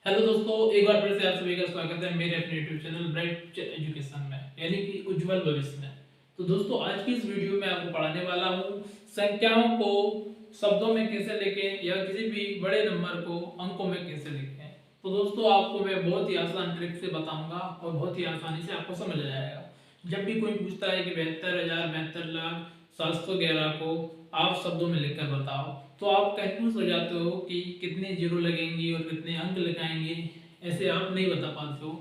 Hello दोस्तों, एक बार फिर से आप सभी का स्वागत है मेरे अपने YouTube चैनल ब्राइट एजुकेशन में, यानी कि उज्जवल भविष्य में। तो दोस्तों, आज की इस वीडियो में आपको पढ़ाने वाला हूँ संख्याओं को शब्दों में कैसे लिखें या किसी भी बड़े नंबर को अंकों में कैसे लिखें। तो दोस्तों, आपको मैं बहुत ही आसान ट्रिक से बताऊंगा और बहुत ही आसानी से आपको समझ आ जाएगा। जब भी कोई पूछता है कि 72,000 72,711 को आप शब्दों में लिखकर बताओ, तो आप कंफ्यूज हो जाते हो कि कितने जीरो लगेंगी और कितने अंक लगाएंगे। ऐसे आप नहीं बता पाते हो,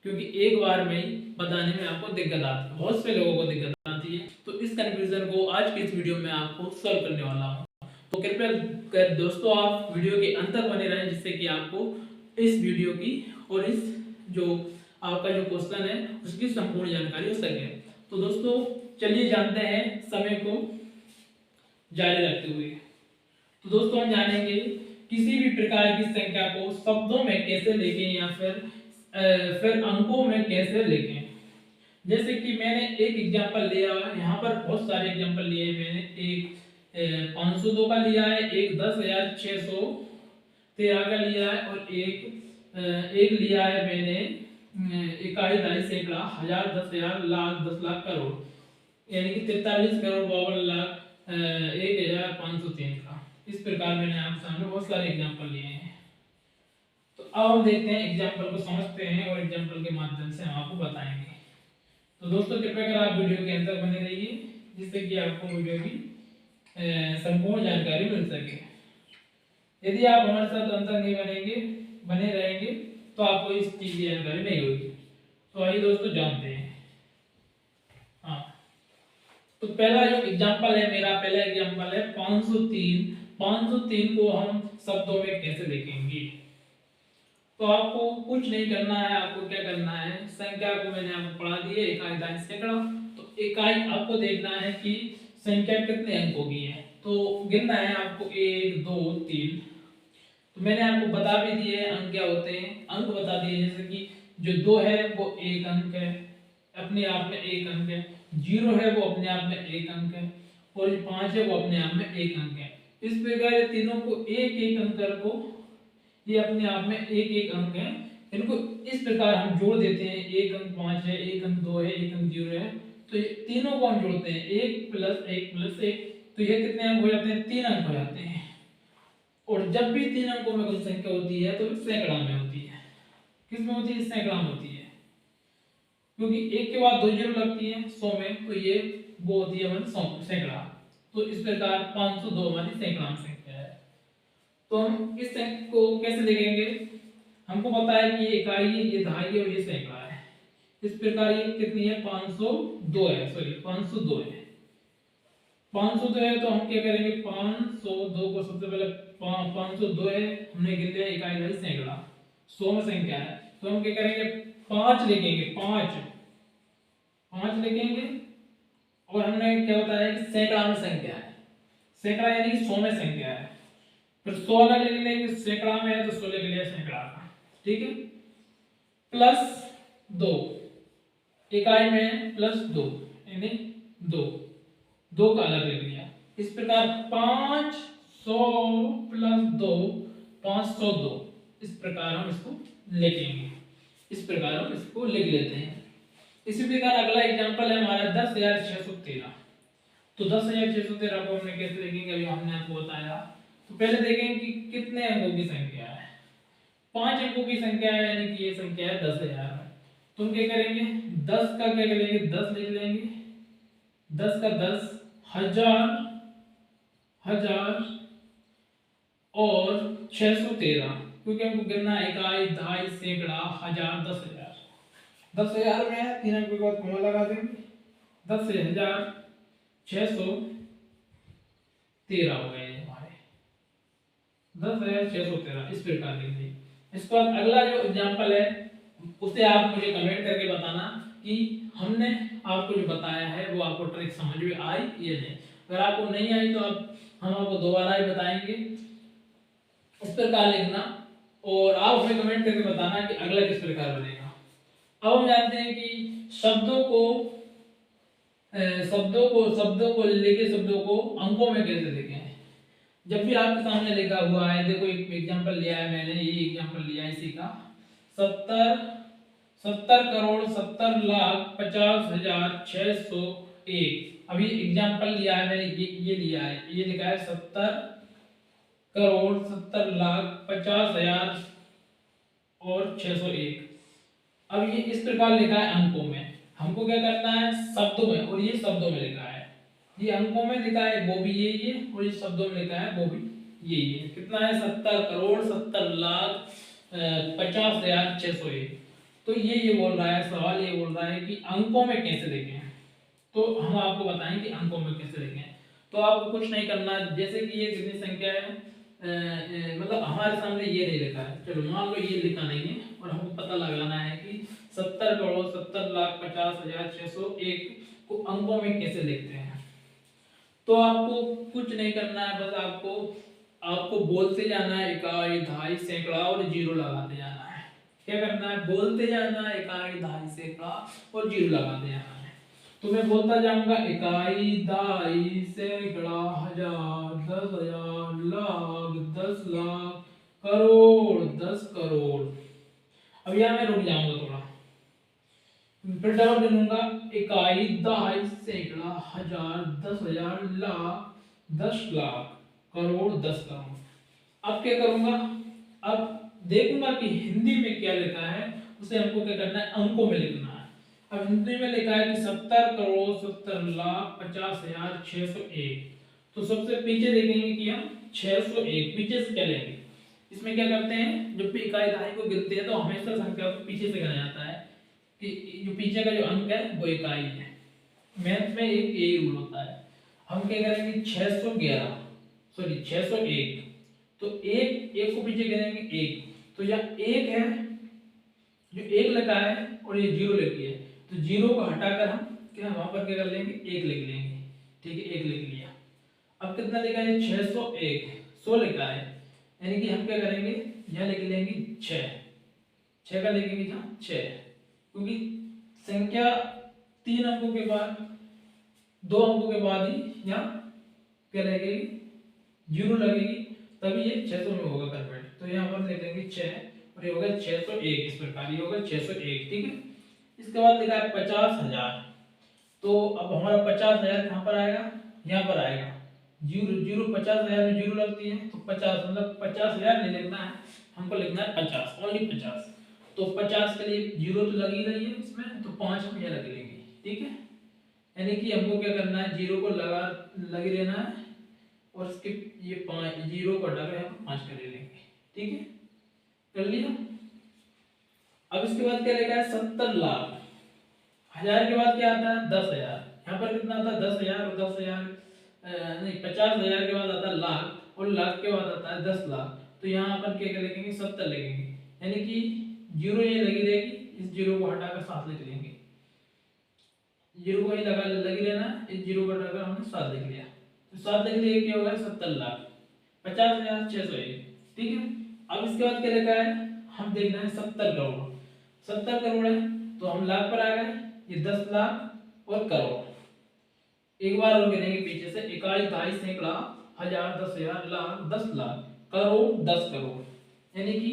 क्योंकि एक बार में ही बताने में आपको दिक्कत आती है, बहुत से लोगों को दिक्कत आती है। तो इस कंफ्यूजन को आज की इस वीडियो में आपको सॉल्व करने वाला हूँ। तो कृपया कर दोस्तों आप वीडियो के अंत तक बने रहें, जिससे कि आपको इस वीडियो की और इस जो आपका जो क्वेश्चन है उसकी संपूर्ण जानकारी हो सके। तो दोस्तों, चलिए जानते हैं समय को जारी रखते हुए। तो दोस्तों, हम जानेंगे किसी भी प्रकार की संख्या को शब्दों में कैसे लिखें या फिर अंकों में कैसे लिखें। जैसे कि मैंने एक एग्जांपल लिया, यहाँ पर बहुत सारे एग्जांपल लिए मैंने। एक 502 का लिया है, एक 10,613 का लिया है, और एक लिया है मैंने इकाई, दहाई, सैकड़ा, हजार, 10,000, लाख, 10 लाख, करोड़, यानी कि 43 करोड़ 52 लाख 1,503 का। इस प्रकार मैंने आपके सामने बहुत सारे एग्जांपल लिए हैं। तो अब हम देखते हैं, एग्जांपल को समझते हैं और एग्जांपल के माध्यम से हम आपको बताएंगे। तो दोस्तों, कृपया कर आप वीडियो के अंदर बने रहिए, जिससे कि आपको वीडियो की संपूर्ण जानकारी मिल सके। यदि आप हमारे साथ अंतर नहीं बने रहेंगे, तो आपको इस चीज की जानकारी नहीं होगी। तो आइए दोस्तों जानते हैं। हाँ, तो पहला जो एग्जांपल है मेरा, पहला एग्जांपल है 503। 503 को हम शब्दों में कैसे लिखेंगे। तो आपको कुछ नहीं करना है, आपको क्या करना है, संख्या को मैंने आपको पढ़ा दी है, इकाई, दहाई, सैकड़ा। तो इकाई आपको देखना है कि संख्या कितने अंकों की है, तो गिनना है आपको 1 2 3। तो मैंने आपको बता भी दिए अंक क्या होते हैं, अंक बता दिए। जैसे कि जो 2 है वो 1 अंक है, अपने आप में 1 अंक है। 0 है वो अपने आप में 1 अंक है, और जो 5 है वो अपने आप में 1 अंक है। इस प्रकार तीनों को 1 1 अंक को, ये अपने आप में 1 1 अंक है। इनको इस प्रकार हम जोड़ देते हैं, 1 अंक 5 है, 1 अंक 2 है, 1 अंक 0 है। तो ये तीनों को हम जोड़ते हैं, 1 + 1 + 1। तो ये कितने अंक हो जाते हैं, 3 अंक हो जाते हैं। और जब भी 3 अंकों में कोई संख्या होती है तो सैकड़ा में होती है। किस में होती है, सैकड़ा में होती है, क्योंकि एक के बाद 2 जीरो लगती है 100 में, तो ये वो होती है हमारी सैकड़ा। तो इस प्रकार 502 हमारी सैकड़ा संख्या है। तो हम इस संख्या को कैसे लिखेंगे, हमको पता है कि ये इकाई है, ये दहाई है और ये सैकड़ा है। इस प्रकार ये कितनी है, 502 है, सॉरी 502 है। 502 है, तो हम क्या करेंगे, 502 को सबसे पहले 502 है, हमने गिन लिया, इकाई, दहाई, सैकड़ा, 100 में संख्या है। तो हम क्या करेंगे, 5 लिखेंगे, 5 लिखेंगे। और हमने क्या बताया कि सैकड़ा में संख्या है, सैकड़ा यानी कि 100 में संख्या है। फिर 100 अलग लिख लेंगे, सैकड़ा में है तो 100 लिख लिया सैकड़ा का, ठीक है। +2, इकाई में +2 यानी 2, 2 का अलग लिख लिया। इस प्रकार 500 + 2 502। इस प्रकार हम इसको लिखेंगे, इस प्रकार हम इसको लिख लेते हैं। इसी प्रकार अगला एग्जांपल है हमारा 10,613। तो 10,613 को हमने कैसे लिखेंगे, अभी हमने आपको बताया। तो पहले देखेंगे कि कितने अंकों की संख्या है। 5 अंकों की संख्या है, यानी कि ये संख्या है 10,000। तो हम क्या करेंगे, 10 का क्या करेंगे, 10 लिख लेंगे, 10 का 10, हजार, हजार, और 613, क्योंकि हमको गिनना है इकाई, दहाई, सैकड़ा, हजार, 10,000। 10,000 में है, 3 अंक के बाद कौन लगा देंगे, 10 से 1,613 हो गए हमारे, 10,613। इस प्रकार लिख दी। इसके बाद अगला जो एग्जांपल है उसे आप मुझे कमेंट करके बताना कि हमने आपको जो बताया है वो आपको ट्रिक समझ में आई या नहीं। अगर आपको नहीं आई तो हम आपको दोबारा ही बताएंगे। इस प्रकार लिखना, और आप हमें कमेंट करके बताना कि अगला किस प्रकार बनेगा। अब हम जानते हैं कि शब्दों को लिखे शब्दों को अंकों में कैसे लिखें। जब भी आपके सामने लिखा हुआ है, देखो एक एग्जांपल लिया है मैंने, ये एग्जांपल लिया है इसी का, 70,50,50,601। अभी एग्जांपल लिया है मैंने, ये लिया है, ये लिखा है 70,70,50,50,601। अब ये इस प्रकार लिखा है अंकों में, हमको क्या करना है शब्दों में, और ये शब्दों में लिखा है, ये अंकों में लिखा है वो भी यही है, और ये शब्दों में लिखा है वो भी यही है। कितना है 70,70,50,601। तो ये बोल रहा है, सवाल ये बोल रहा है कि अंकों में कैसे लिखें। तो हम आपको बताएं कि अंकों में कैसे लिखें। तो आपको कुछ नहीं करना, जैसे कि ये कितनी संख्या है, मतलब हमारे सामने ये नहीं लिखा है, चलो मान लो ये लिखा नहीं है, और हमको पता लगाना है कि 70,70,50,601 को अंकों में कैसे लिखते हैं। तो आपको कुछ नहीं करना है, बस आपको आपको बोलते जाना है इकाई, दहाई, सैकड़ा और जीरो लगाते जाना है। क्या करना है, बोलते जाना है इकाई, दहाई, सैकड़ा और जीरो लगाते जाना है। तो मैं बोलता जाऊंगा इकाई, दहाई, सैकड़ा, हजार, 10,000, लाख, 10 लाख, करोड़, 10 करोड़। अब यहाँ मैं रुक जाऊंगा थोड़ा, फिर डबल गिनूंगा, इकाई, दहाई, सैकड़ा, हजार, 10,000, लाख, 10 लाख, करोड़, 10 करोड़। अब क्या करूंगा, अब देखूंगा कि हिंदी में क्या लिखा है, उसे हमको क्या करना है, अंकों में लिखना है। अब हिंदी में लिखा है कि 70,70,50,601। तो सबसे पीछे देखेंगे कि हम 601 पीछे से चलेंगे। इसमें क्या करते हैं, जब भी इकाई दहाई को गिनते हैं तो हमेशा संख्या को पीछे से गिना जाता है, कि जो पीछे का जो अंक है वो इकाई है। मैथ में एक यही रूल होता है। हम क्या करेंगे 601, तो एक एक को पीछे गिनेंगे एक, तो यहाँ एक है, जो एक लिखा है और ये जीरो लिखी है, तो जीरो को हटाकर हम क्या वहां पर क्या कर लेंगे, एक लिख लेंगे। ठीक है, एक लिख लिया। अब कितना लिखा है 601, 100 लिखा है, यानी कि हम क्या करेंगे, यहाँ लिख लेंगे 6 का लिखेंगे जहाँ 6, क्योंकि संख्या 3 अंकों के बाद, 2 अंकों के बाद ही यहाँ क्या लगेगी, जीरो लगेगी, तभी ये 600 में होगा कन्वर्ट। तो यहाँ पर लिख लेंगे 6 और ये होगा 601, इस प्रकार ये होगा 601। ठीक है, इसके बाद लिखा है 50,000। तो अब हमारा 50,000 कहाँ पर आएगा, यहाँ पर आएगा, जीरो जीरो 50,000 में जीरो लगती है, तो 50 मतलब 50,000 नहीं लिखना है, हमको लिखना है 50, ओनली 50। तो 50 के लिए जीरो तो लगी रही है इसमें, तो 5 हम यहाँ लग लेंगे। ठीक है, यानी कि हमको क्या करना है, जीरो को लगे रहना है, और इसके ये 5 जीरो को हटाकर यहाँ पर 5 कर लेंगे। ठीक है, कर लिया। अब इसके बाद क्या लिखा है 70 लाख। हजार के बाद क्या आता है 10,000, यहाँ पर कितना आता है 10,000, और 10,000 नहीं 50,000 के बाद आता है लाख, और लाख के बाद आता है 10 लाख। तो यहाँ पर क्या लिखेंगे 70 लिखेंगे, यानी कि जीरो ये लगी रहेगी, इस जीरो को हटाकर 7 लिख लेंगे, जीरो को ही लगी रहना, इस जीरो को हटाकर हमने 7 लिख लिया, तो 7 लिख लिए क्या होगा 70 लाख 50,601। ठीक है, अब इसके बाद क्या लिखा है, हम देखना है 70 करोड़। 70 करोड़ है, तो हम लाख पर आ गए, ये 10 लाख और करोड़। एक बार और गिनेंगे पीछे से, इकाई, दहाई, सैकड़ा, हजार, 10,000, लाख, 10 लाख, करोड़, 10 करोड़। यानी कि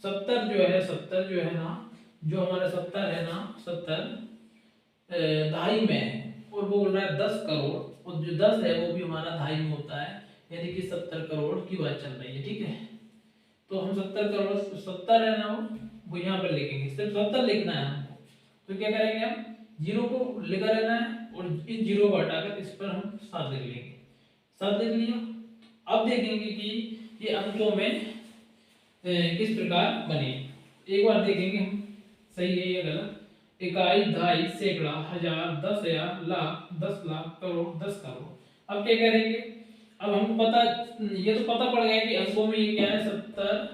70 जो है ना, जो हमारा 70 है ना, 70 दहाई में है, और वो बोल रहा है 10 करोड़, और जो 10 है वो भी हमारा दहाई में होता है, यानी कि 70 करोड़ की बात चल रही है। ठीक है, तो हम 70 करोड़, 70 है ना वो यहाँ पर लिखेंगे, सिर्फ 70 लिखना है हमको। तो क्या करेंगे, हम जीरो को लिखा रहना है, और इस जीरो को हटाकर इस पर हम 7 लिख लेंगे, 7 लिख लिया। अब देखेंगे कि ये अंकों में किस प्रकार बने, एक बार देखेंगे हम सही है या गलत। इकाई, दहाई, सैकड़ा, हजार, 10,000, लाख, 10 लाख, करोड़, 10 करोड़। अब क्या करेंगे, अब हमको पता, ये तो पता पड़ गया कि अंकों में ये क्या है 70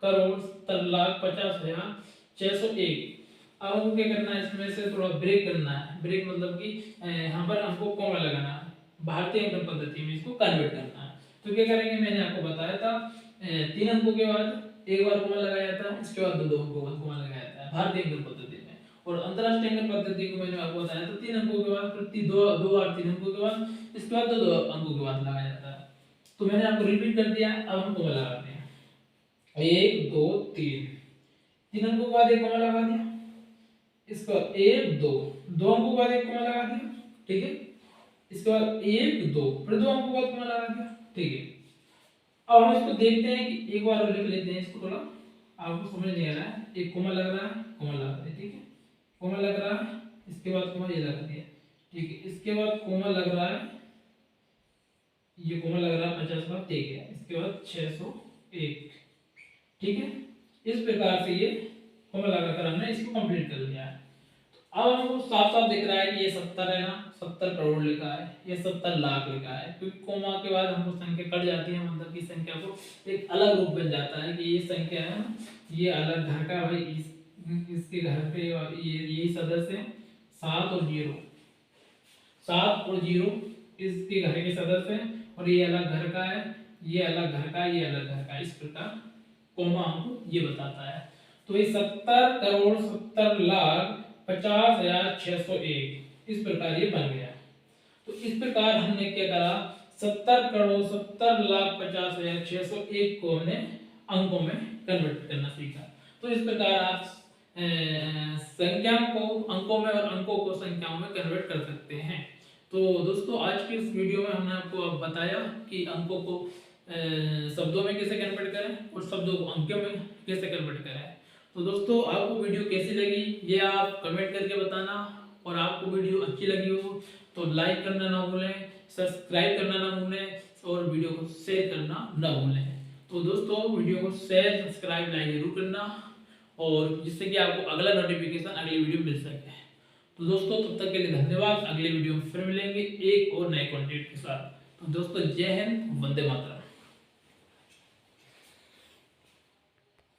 करोड़, 70 लाख, 50,000, 601। अब हमको क्या करना है, इसमें से थोड़ा ब्रेक करना है, ब्रेक मतलब कि यहाँ पर हमको कॉमा लगाना है, भारतीय अंक पद्धति में इसको कन्वर्ट करना है। तो क्या करेंगे, मैंने आपको बताया था 3 अंकों के बाद एक बार कॉमा लगाया जाता है, इसके बाद 2 अंकों के बाद कॉमा लगाया जाता है भारतीय अंक पद्धति में। और अंतरराष्ट्रीय अंक पद्धति को मैंने आपको बताया था 3 अंकों के बाद, फिर 2 बार 3 अंकों के बाद, इसके बाद 2 अंकों के बाद लगाया जाता है। तो मैंने आपको रिपीट कर दिया। अब हम कोमा लगाते हैं। 1 2 3, 3 अंकों के बाद एक कोमा लगा दिया। इसके बाद 1 2, 2 अंकों के बाद एक कोमा लगा दिया, ठीक है। इसके बाद 1 2, फिर 2 अंकों के बाद कोमा लगा दिया, ठीक है। अब हम इसको देखते हैं कि एक बार और लिख लेते हैं इसको, थोड़ा आपको समझ नहीं आ रहा है। एक कोमा लग रहा है, कोमा लगा दिया, ठीक है। कोमा लग रहा है, इसके बाद कोमा ये लगा दिया, ठीक है। इसके बाद कोमा लग रहा है, ये कोमा लग रहा है 50 का, ठीक है। इसके बाद 601, ठीक है। इस प्रकार से ये कोमा लगाकर हमने इसको कंप्लीट कर लिया है। अब हमको साफ साफ दिख रहा है कि ये 70 है ना, 70 करोड़ लिखा है, ये 70 लाख लिखा है, क्योंकि कोमा के बाद हमको संख्या कट जाती है, मतलब की संख्या को एक अलग रूप बन जाता है कि ये संख्या है ना, ये अलग घर का भाई, इसके घर पे ये यही सदस्य है 7 और 0, 7 और 0 इसके घर के सदस्य हैं, और ये अलग घर का है, ये अलग घर का, ये अलग घर का। इस प्रकार कोमा हमको ये बताता है। तो ये 70 करोड़ 70 लाख 50,601 इस प्रकार ये बन गया। तो इस प्रकार हमने क्या करा, 70 करोड़ 70 लाख 50,601 को हमने अंकों में कन्वर्ट करना सीखा। तो इस प्रकार आप संख्याओं को अंकों में और अंकों को संख्याओं में कन्वर्ट कर सकते हैं। तो दोस्तों आज की इस वीडियो में हमने आपको अब बताया कि अंकों को शब्दों में कैसे कन्वर्ट करें और शब्दों को अंकों में कैसे कन्वर्ट करें। तो दोस्तों आपको वीडियो कैसी लगी ये आप कमेंट करके बताना, और आपको वीडियो अच्छी लगी हो तो लाइक करना ना भूलें, सब्सक्राइब करना ना भूलें, और वीडियो को शेयर करना ना भूलें। तो दोस्तों वीडियो को शेयर सब्सक्राइब लाइक जरूर करना, और जिससे कि आपको अगला नोटिफिकेशन अगली वीडियो मिल सके। तो दोस्तों तब तक के लिए धन्यवाद। अगले वीडियो में फिर मिलेंगे एक और नए कंटेंट के साथ। तो दोस्तों जय हिंद, वंदे मातरम।